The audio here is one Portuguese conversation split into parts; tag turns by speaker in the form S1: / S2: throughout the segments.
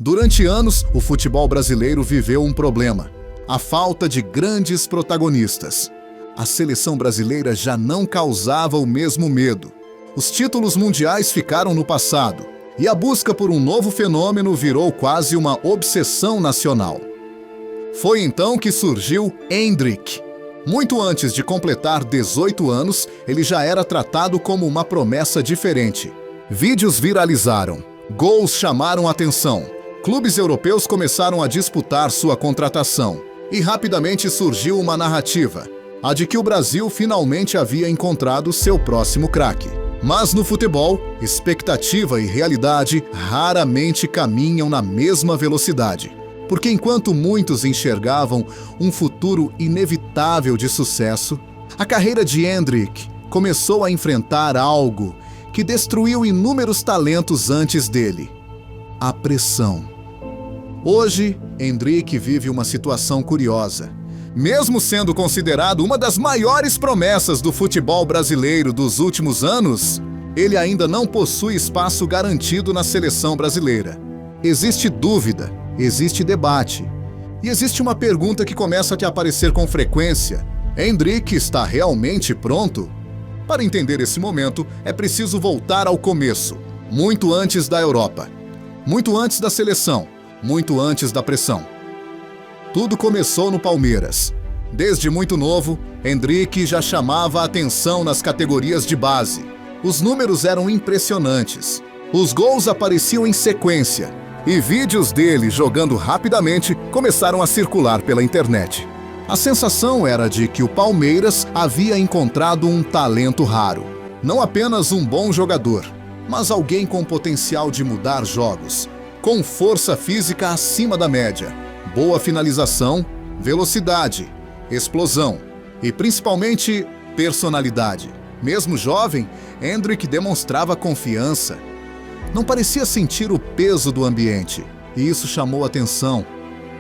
S1: Durante anos, o futebol brasileiro viveu um problema: a falta de grandes protagonistas. A seleção brasileira já não causava o mesmo medo. Os títulos mundiais ficaram no passado, e a busca por um novo fenômeno virou quase uma obsessão nacional. Foi então que surgiu Endrick. Muito antes de completar 18 anos, ele já era tratado como uma promessa diferente. Vídeos viralizaram, gols chamaram atenção, clubes europeus começaram a disputar sua contratação, e rapidamente surgiu uma narrativa, a de que o Brasil finalmente havia encontrado seu próximo craque. Mas no futebol, expectativa e realidade raramente caminham na mesma velocidade. Porque enquanto muitos enxergavam um futuro inevitável de sucesso, a carreira de Endrick começou a enfrentar algo que destruiu inúmeros talentos antes dele: a pressão. Hoje, Endrick vive uma situação curiosa. Mesmo sendo considerado uma das maiores promessas do futebol brasileiro dos últimos anos, ele ainda não possui espaço garantido na seleção brasileira. Existe dúvida, existe debate, e existe uma pergunta que começa a aparecer com frequência: Endrick está realmente pronto? Para entender esse momento, é preciso voltar ao começo, muito antes da Europa, muito antes da seleção, muito antes da pressão. Tudo começou no Palmeiras. Desde muito novo, Endrick já chamava a atenção nas categorias de base. Os números eram impressionantes. Os gols apareciam em sequência, e vídeos dele jogando rapidamente começaram a circular pela internet. A sensação era de que o Palmeiras havia encontrado um talento raro. Não apenas um bom jogador, mas alguém com potencial de mudar jogos, com força física acima da média, boa finalização, velocidade, explosão e principalmente personalidade. Mesmo jovem, Endrick demonstrava confiança. Não parecia sentir o peso do ambiente, e isso chamou atenção.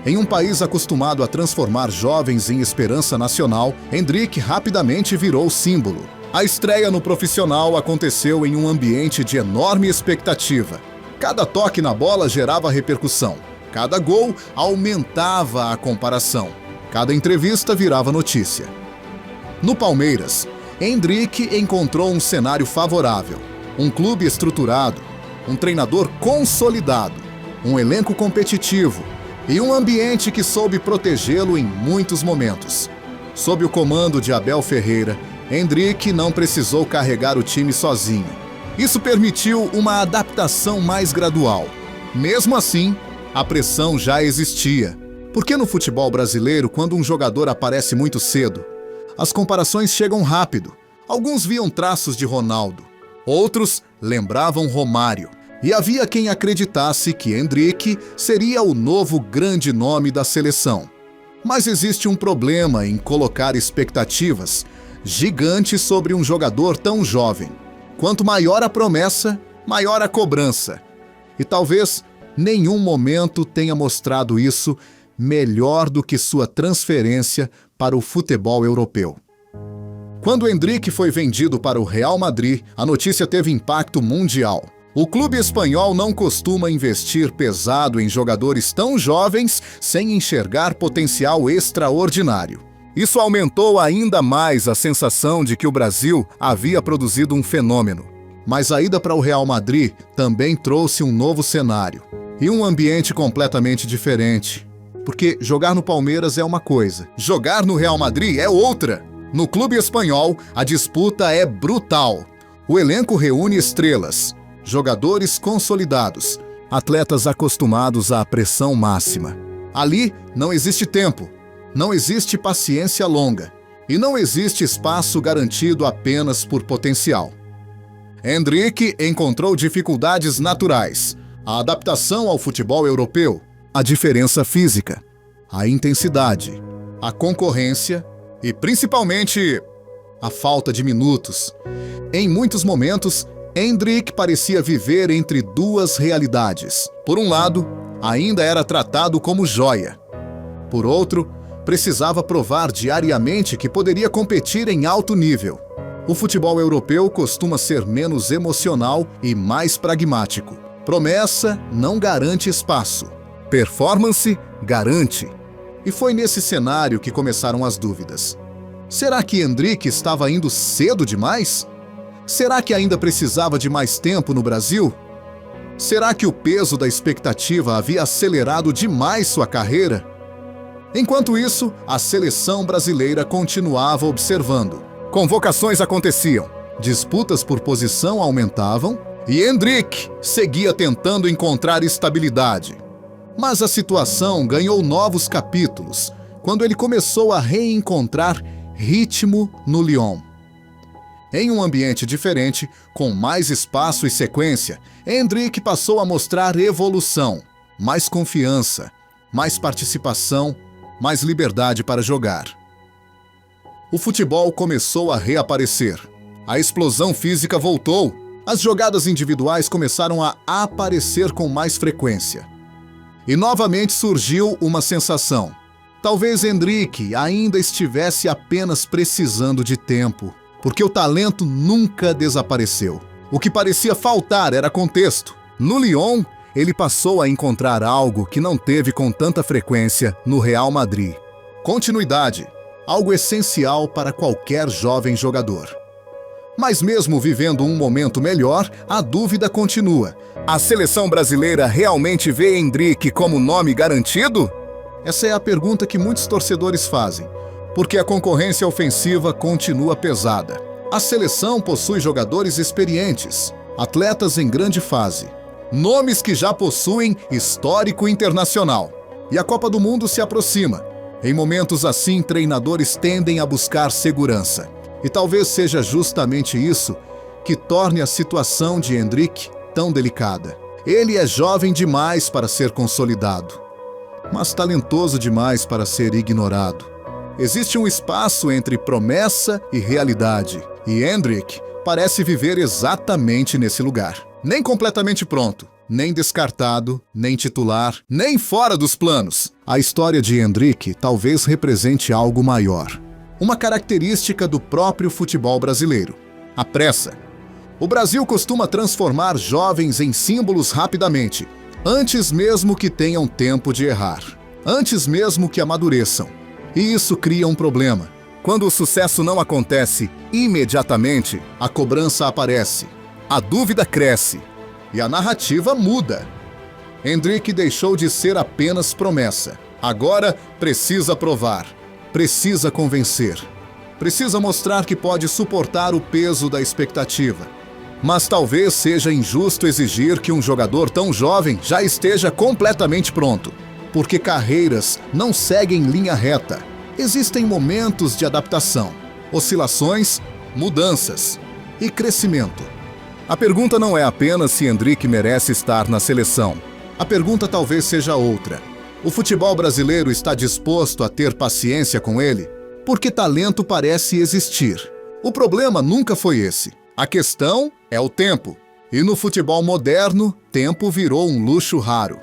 S1: Em um país acostumado a transformar jovens em esperança nacional, Endrick rapidamente virou símbolo. A estreia no profissional aconteceu em um ambiente de enorme expectativa. Cada toque na bola gerava repercussão. Cada gol aumentava a comparação. Cada entrevista virava notícia. No Palmeiras, Endrick encontrou um cenário favorável, um clube estruturado, um treinador consolidado, um elenco competitivo e um ambiente que soube protegê-lo em muitos momentos. Sob o comando de Abel Ferreira, Endrick não precisou carregar o time sozinho. Isso permitiu uma adaptação mais gradual. Mesmo assim, a pressão já existia. Porque no futebol brasileiro, quando um jogador aparece muito cedo, as comparações chegam rápido. Alguns viam traços de Ronaldo, outros lembravam Romário. E havia quem acreditasse que Endrick seria o novo grande nome da seleção. Mas existe um problema em colocar expectativas gigantes sobre um jogador tão jovem. Quanto maior a promessa, maior a cobrança. E talvez nenhum momento tenha mostrado isso melhor do que sua transferência para o futebol europeu. Quando Endrick foi vendido para o Real Madrid, a notícia teve impacto mundial. O clube espanhol não costuma investir pesado em jogadores tão jovens sem enxergar potencial extraordinário. Isso aumentou ainda mais a sensação de que o Brasil havia produzido um fenômeno. Mas a ida para o Real Madrid também trouxe um novo cenário e um ambiente completamente diferente. Porque jogar no Palmeiras é uma coisa, jogar no Real Madrid é outra. No clube espanhol, a disputa é brutal. O elenco reúne estrelas, jogadores consolidados, atletas acostumados à pressão máxima. Ali não existe tempo, não existe paciência longa e não existe espaço garantido apenas por potencial. Endrick encontrou dificuldades naturais, a adaptação ao futebol europeu, a diferença física, a intensidade, a concorrência e, principalmente, a falta de minutos. Em muitos momentos, Endrick parecia viver entre duas realidades. Por um lado, ainda era tratado como joia. Por outro, precisava provar diariamente que poderia competir em alto nível. O futebol europeu costuma ser menos emocional e mais pragmático. Promessa não garante espaço. Performance garante. E foi nesse cenário que começaram as dúvidas. Será que Endrick estava indo cedo demais? Será que ainda precisava de mais tempo no Brasil? Será que o peso da expectativa havia acelerado demais sua carreira? Enquanto isso, a seleção brasileira continuava observando. Convocações aconteciam, disputas por posição aumentavam e Endrick seguia tentando encontrar estabilidade. Mas a situação ganhou novos capítulos quando ele começou a reencontrar ritmo no Lyon. Em um ambiente diferente, com mais espaço e sequência, Endrick passou a mostrar evolução, mais confiança, mais participação, mais liberdade para jogar. O futebol começou a reaparecer. A explosão física voltou. As jogadas individuais começaram a aparecer com mais frequência. E novamente surgiu uma sensação. Talvez Endrick ainda estivesse apenas precisando de tempo, porque o talento nunca desapareceu. O que parecia faltar era contexto. No Lyon, ele passou a encontrar algo que não teve com tanta frequência no Real Madrid. Continuidade, algo essencial para qualquer jovem jogador. Mas mesmo vivendo um momento melhor, a dúvida continua. A seleção brasileira realmente vê Endrick como nome garantido? Essa é a pergunta que muitos torcedores fazem, porque a concorrência ofensiva continua pesada. A seleção possui jogadores experientes, atletas em grande fase, nomes que já possuem histórico internacional. E a Copa do Mundo se aproxima. Em momentos assim, treinadores tendem a buscar segurança. E talvez seja justamente isso que torne a situação de Endrick tão delicada. Ele é jovem demais para ser consolidado, mas talentoso demais para ser ignorado. Existe um espaço entre promessa e realidade, e Endrick parece viver exatamente nesse lugar. Nem completamente pronto, nem descartado, nem titular, nem fora dos planos. A história de Endrick talvez represente algo maior. Uma característica do próprio futebol brasileiro: a pressa. O Brasil costuma transformar jovens em símbolos rapidamente, antes mesmo que tenham tempo de errar, antes mesmo que amadureçam. E isso cria um problema. Quando o sucesso não acontece imediatamente, a cobrança aparece, a dúvida cresce e a narrativa muda. Endrick deixou de ser apenas promessa. Agora precisa provar. Precisa convencer. Precisa mostrar que pode suportar o peso da expectativa. Mas talvez seja injusto exigir que um jogador tão jovem já esteja completamente pronto, porque carreiras não seguem linha reta. Existem momentos de adaptação, oscilações, mudanças e crescimento. A pergunta não é apenas se Endrick merece estar na seleção. A pergunta talvez seja outra. O futebol brasileiro está disposto a ter paciência com ele? Porque talento parece existir. O problema nunca foi esse. A questão é o tempo. E no futebol moderno, tempo virou um luxo raro.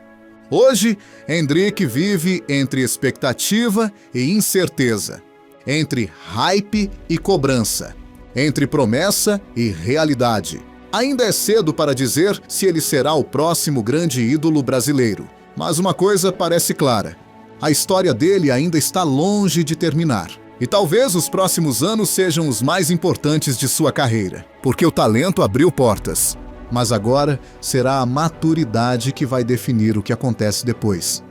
S1: Hoje, Endrick vive entre expectativa e incerteza, entre hype e cobrança, entre promessa e realidade. Ainda é cedo para dizer se ele será o próximo grande ídolo brasileiro. Mas uma coisa parece clara: a história dele ainda está longe de terminar. E talvez os próximos anos sejam os mais importantes de sua carreira, porque o talento abriu portas. Mas agora será a maturidade que vai definir o que acontece depois.